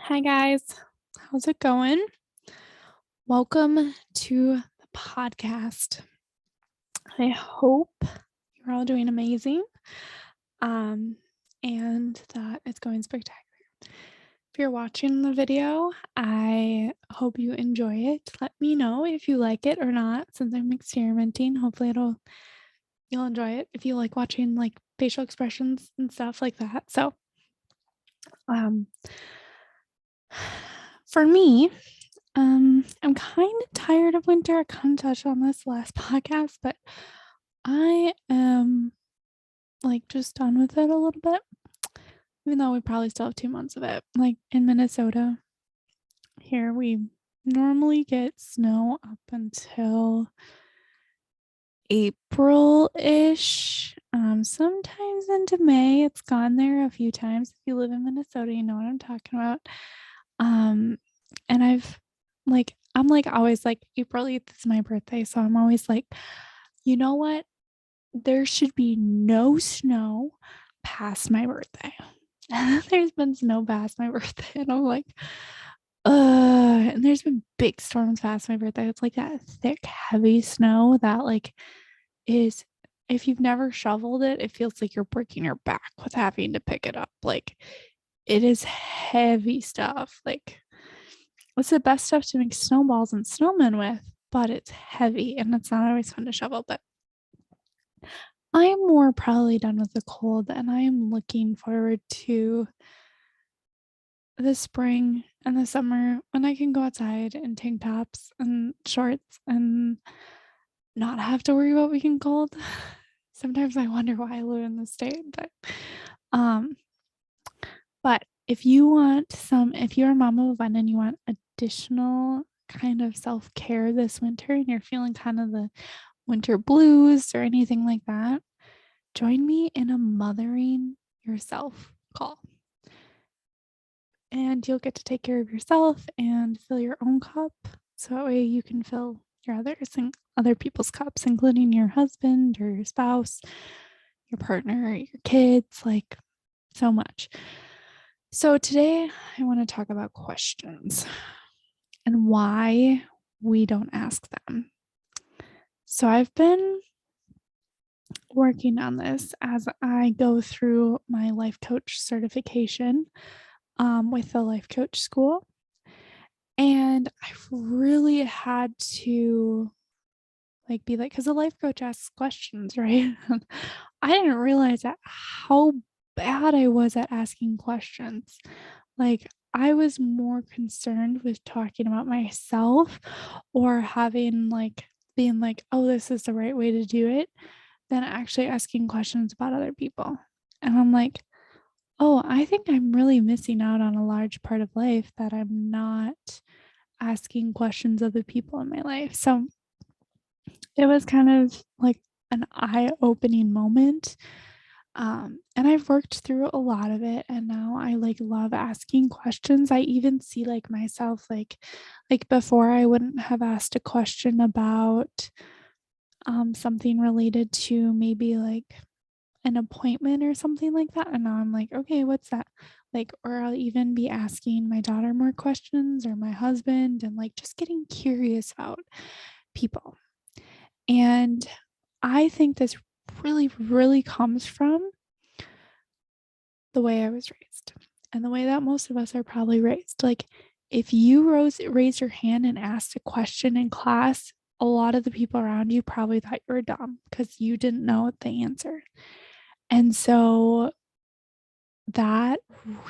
Hi, guys. How's it going? Welcome to the podcast. I hope you're all doing amazing and that it's going spectacular. If you're watching the video, I hope you enjoy it. Let me know if you like it or not since I'm experimenting. Hopefully you'll enjoy it if you like watching like facial expressions and stuff like that. So, um for me, I'm kind of tired of winter. I kind of touched on this last podcast, but I am like just done with it a little bit, even though we probably still have 2 months of it. Like in Minnesota, here we normally get snow up until April-ish. Sometimes into May. It's gone there a few times. If you live in Minnesota, you know what I'm talking about. And I'm like always like April 8th is my birthday, so I'm always like, you know what? There should be no snow past my birthday. And there's been snow past my birthday, and I'm like, and there's been big storms past my birthday. It's like that thick, heavy snow that like is if you've never shoveled it, it feels like you're breaking your back with having to pick it up. Like it is heavy stuff. Like it's the best stuff to make snowballs and snowmen with, but it's heavy and it's not always fun to shovel. But I'm more probably done with the cold and I am looking forward to the spring and the summer when I can go outside in tank tops and shorts and not have to worry about being cold. Sometimes I wonder why I live in the state, um but if you're a mom of one and you want additional kind of self-care this winter and you're feeling kind of the winter blues or anything like that, join me in a mothering yourself call. And you'll get to take care of yourself and fill your own cup. So that way you can fill your other people's cups, including your husband or your spouse, your partner, your kids, like so much. So today I want to talk about questions and why we don't ask them. So I've been working on this as I go through my life coach certification with the life coach school. And I've really had to be like, because the life coach asks questions, right? I didn't realize that how bad I was at asking questions. Like I was more concerned with talking about myself or being like, oh, this is the right way to do it, than actually asking questions about other people. And I'm like, oh, I think I'm really missing out on a large part of life that I'm not asking questions of the people in my life. So it was kind of like an eye-opening moment. And I've worked through a lot of it and now I love asking questions. I even see myself like before I wouldn't have asked a question about something related to maybe like an appointment or something like that. And now I'm like, okay, what's that? Or I'll even be asking my daughter more questions or my husband and just getting curious about people. And I think this really, really comes from the way I was raised and the way that most of us are probably raised. Like, if you raised your hand and asked a question in class, a lot of the people around you probably thought you were dumb because you didn't know the answer. And so that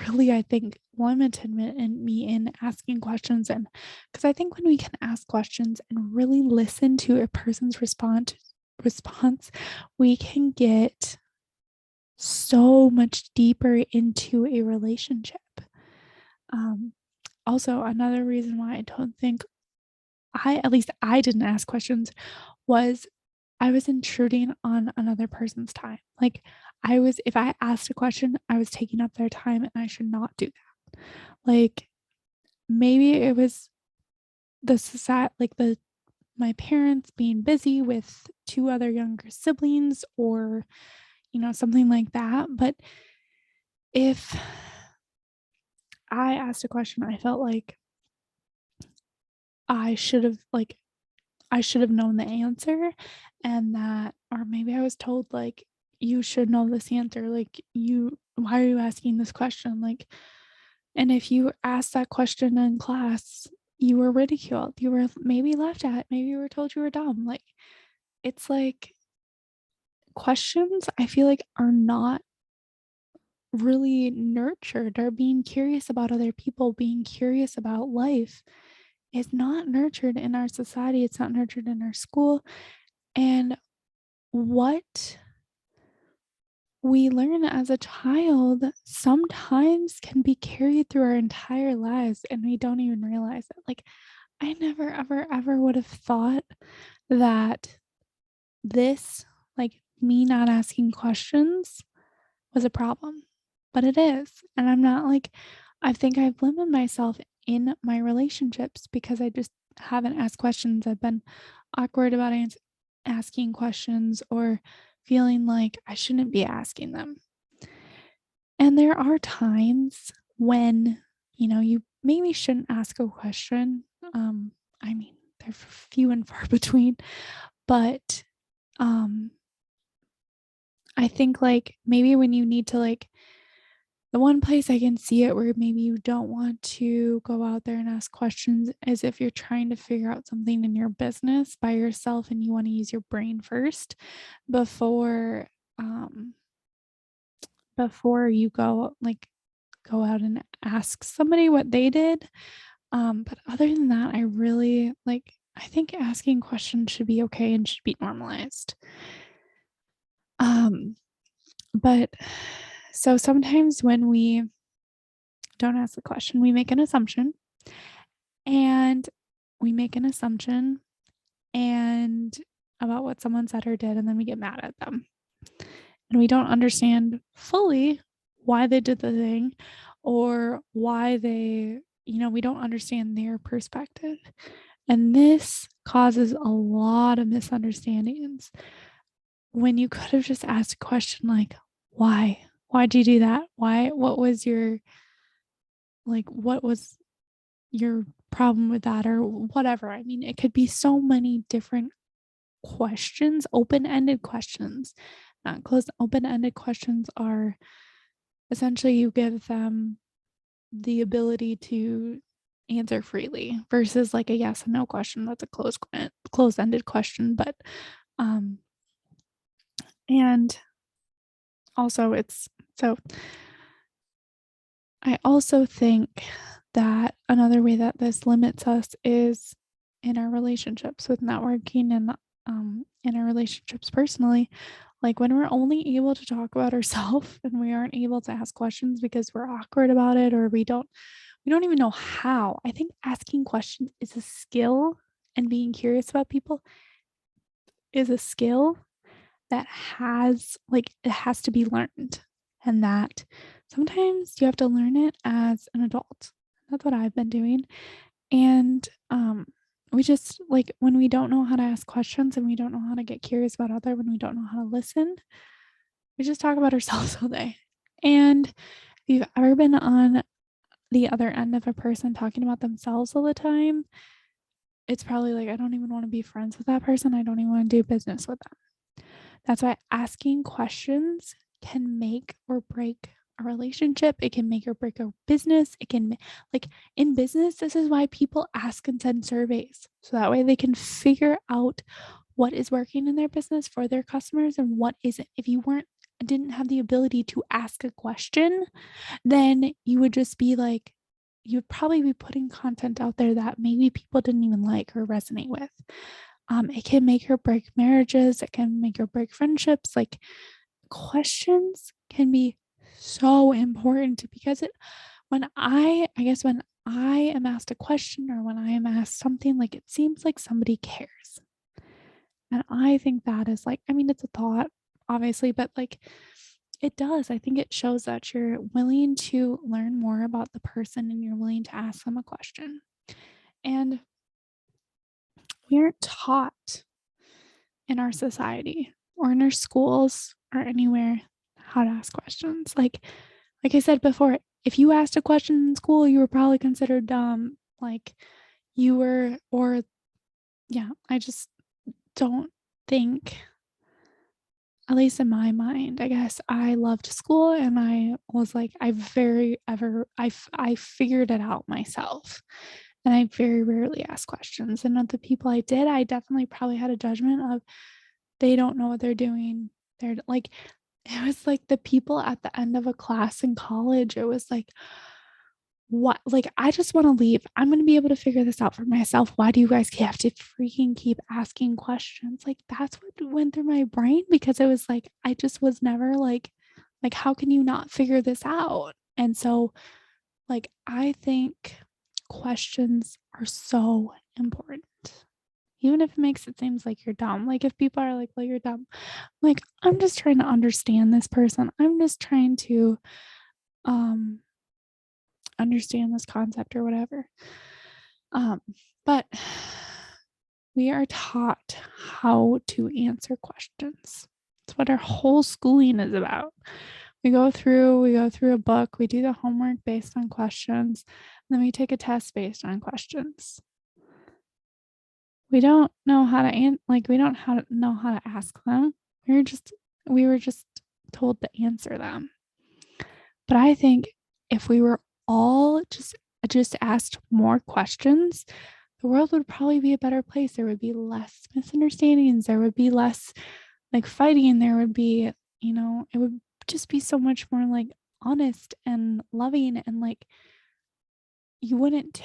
really, I think, limited me in asking questions. And because I think when we can ask questions and really listen to a person's response, we can get so much deeper into a relationship. Also, another reason why I don't think at least I didn't ask questions was I was intruding on another person's time. If I asked a question, I was taking up their time and I should not do that. Maybe it was the society, my parents being busy with two other younger siblings or, something like that. But if I asked a question, I felt like I should have like I should have known the answer, and that, or maybe I was told like, you should know this answer, like, you why are you asking this question? Like, and if you asked that question in class, you were ridiculed. You were maybe laughed at, maybe you were told you were dumb. Like, it's like questions I feel like are not really nurtured, or being curious about other people, being curious about life is not nurtured in our society. It's not nurtured in our school. And what we learn as a child sometimes can be carried through our entire lives and we don't even realize it. Like, I never, ever, ever would have thought that this, like me not asking questions, was a problem, but it is. And I'm not like, I think I've limited myself in my relationships because I just haven't asked questions. I've been awkward about asking questions, or feeling like I shouldn't be asking them. And there are times when, you maybe shouldn't ask a question. Um, I mean, they're few and far between, but um, I think like maybe when you need to like, the one place I can see it where maybe you don't want to go out there and ask questions is if you're trying to figure out something in your business by yourself and you want to use your brain first before um before you go out and ask somebody what they did. But other than that, I think asking questions should be okay and should be normalized. Um, but so sometimes when we don't ask the question, we make an assumption, and we make an assumption and about what someone said or did, and then we get mad at them. And we don't understand fully why they did the thing, or why we don't understand their perspective. And this causes a lot of misunderstandings when you could have just asked a question like, why? Why'd you do that? Why? What was your problem with that, or whatever? I mean, it could be so many different questions, open-ended questions, not closed. Open-ended questions are essentially you give them the ability to answer freely, versus like a yes and no question. That's a closed-ended question. But um and also it's so I also think that another way that this limits us is in our relationships with networking, and in our relationships personally. Like, when we're only able to talk about ourselves and we aren't able to ask questions because we're awkward about it, or we don't even know how. I think asking questions is a skill, and being curious about people is a skill that it has to be learned, and that sometimes you have to learn it as an adult. That's what I've been doing. And we just like, when we don't know how to ask questions and we don't know how to get curious about when we don't know how to listen, we just talk about ourselves all day. And if you've ever been on the other end of a person talking about themselves all the time, it's probably like, I don't even want to be friends with that person. I don't even want to do business with them. That's why asking questions can make or break a relationship. It can make or break a business. It can, like, in business, this is why people ask and send surveys. So that way they can figure out what is working in their business for their customers and what isn't. If you didn't have the ability to ask a question, then you would just be like, you would probably be putting content out there that maybe people didn't even like or resonate with. It can make or break marriages. It can make or break friendships. Like, questions can be so important, because when I am asked a question, or when I am asked something, like, it seems like somebody cares. And I think that is like, I mean, it's a thought, obviously, but like, it does. I think it shows that you're willing to learn more about the person and you're willing to ask them a question. And we aren't taught in our society or in our schools or anywhere how to ask questions. Like I said before, if you asked a question in school, you were probably considered dumb. Like you were, or yeah, I just don't think, at least in my mind, I guess I loved school and I was like, I figured it out myself. And I very rarely ask questions. And of the people I did, I definitely probably had a judgment of they don't know what they're doing. They're like, it was like the people at the end of a class in college. It was like, what? Like, I just want to leave. I'm going to be able to figure this out for myself. Why do you guys have to freaking keep asking questions? Like, that's what went through my brain because it was like, I just was never like, how can you not figure this out? And so, like, I think questions are so important. Even if it makes it seems like you're dumb. Like if people are like, well, you're dumb. Like, I'm just trying to understand this person. I'm just trying to um understand this concept or whatever. Um, but we are taught how to answer questions. It's what our whole schooling is about. We go through a book, we do the homework based on questions, and then we take a test based on questions. We don't know how to we don't know how to ask them. We were just told to answer them. But I think if we were all just asked more questions, the world would probably be a better place. There would be less misunderstandings. There would be less like fighting. There would be, it would just be so much more like honest and loving and like you wouldn't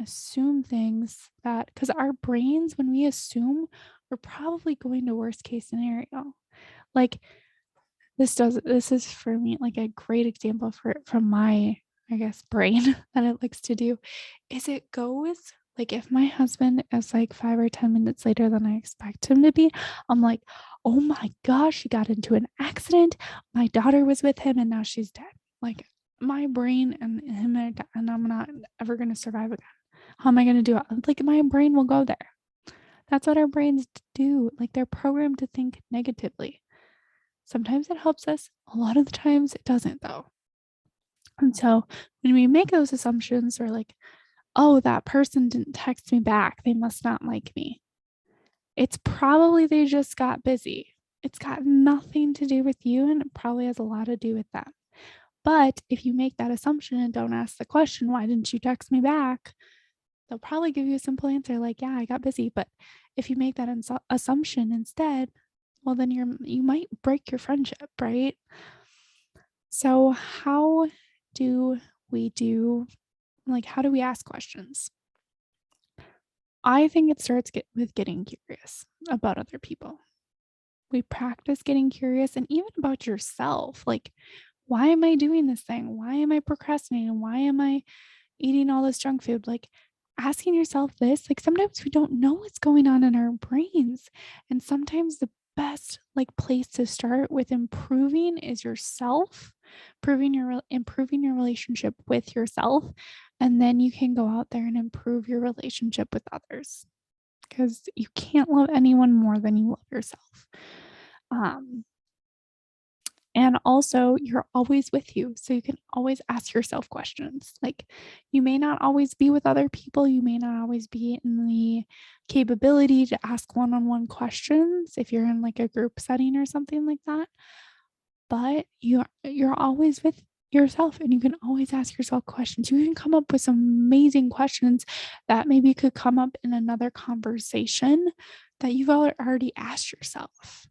assume things that because our brains, when we assume, we're probably going to worst case scenario. Like this is for me like a great example from my, I guess, brain that it likes to do is it goes like if my husband is like 5 or 10 minutes later than I expect him to be, I'm like, oh my gosh, he got into an accident. My daughter was with him and now she's dead. Like my brain and him are dead, and I'm not ever going to survive again. How am I going to do it? Like my brain will go there. That's what our brains do. Like they're programmed to think negatively. Sometimes it helps us. A lot of the times it doesn't, though. And so when we make those assumptions, we're like, oh, that person didn't text me back. They must not like me. It's probably they just got busy. It's got nothing to do with you, and it probably has a lot to do with them. But if you make that assumption and don't ask the question, why didn't you text me back? They'll probably give you a simple answer like, yeah, I got busy. But if you make that assumption instead, well, then you might break your friendship, right? So how do we do how do we ask questions? I think it starts with getting curious about other people. We practice getting curious and even about yourself. Like, why am I doing this thing? Why am I procrastinating? Why am I eating all this junk food? Like asking yourself this, like sometimes we don't know what's going on in our brains. And sometimes the best place to start with improving is yourself, improving your relationship with yourself. And then you can go out there and improve your relationship with others because you can't love anyone more than you love yourself. Um, and also, you're always with you. So you can always ask yourself questions. Like, you may not always be with other people. You may not always be in the capability to ask one on one questions if you're in like a group setting or something like that. But you're always with yourself and you can always ask yourself questions. You can come up with some amazing questions that maybe could come up in another conversation that you've already asked yourself.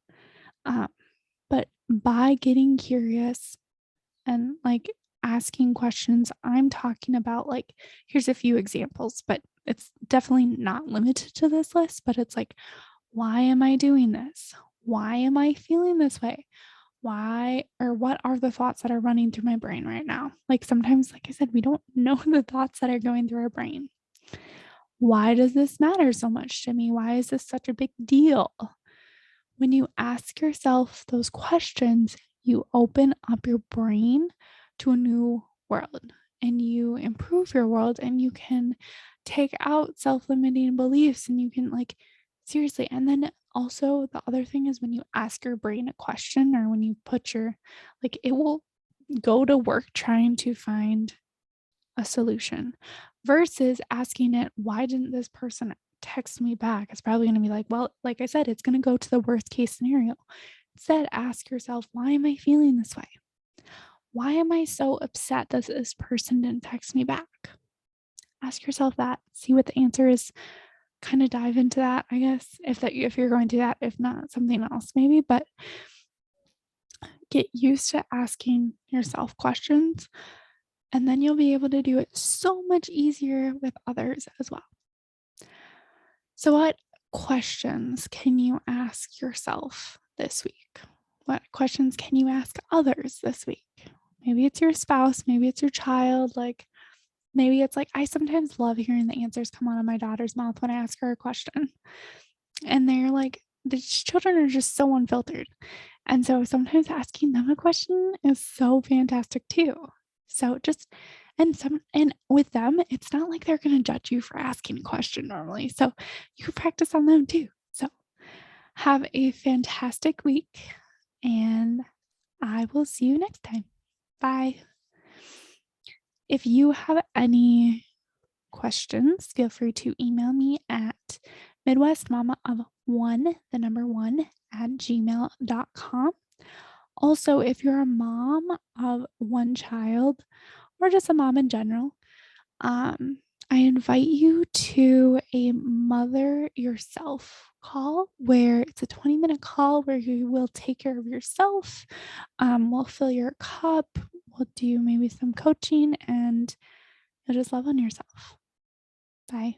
But by getting curious and asking questions, I'm talking about here's a few examples, but it's definitely not limited to this list. But it's like, why am I doing this? Why am I feeling this way? Why or what are the thoughts that are running through my brain right now? Like sometimes, like I said, we don't know the thoughts that are going through our brain. Why does this matter so much to me? Why is this such a big deal? When you ask yourself those questions, you open up your brain to a new world and you improve your world and you can take out self-limiting beliefs and you can seriously. And then also the other thing is when you ask your brain a question or when you put it will go to work trying to find a solution versus asking it, why didn't this person text me back? It's probably going to be like, well, like I said, it's going to go to the worst case scenario. Instead, ask yourself, why am I feeling this way? Why am I so upset that this person didn't text me back? Ask yourself that, see what the answer is. Kind of dive into that, I guess, if you're going to do that, if not something else maybe, but get used to asking yourself questions, and then you'll be able to do it so much easier with others as well. So what questions can you ask yourself this week? What questions can you ask others this week? Maybe it's your spouse, maybe it's your child, like maybe it's like I sometimes love hearing the answers come out of my daughter's mouth when I ask her a question. And they're like, the children are just so unfiltered. And so sometimes asking them a question is so fantastic too. So just and with them, it's not like they're going to judge you for asking a question normally. So you can practice on them too. So have a fantastic week, and I will see you next time. Bye. If you have any questions, feel free to email me at midwestmamaof1, the number one, at gmail.com. Also, if you're a mom of one child or just a mom in general, I invite you to a Mother Yourself call where it's a 20-minute call where you will take care of yourself. We'll fill your cup. We'll do maybe some coaching, and you'll just love on yourself. Bye.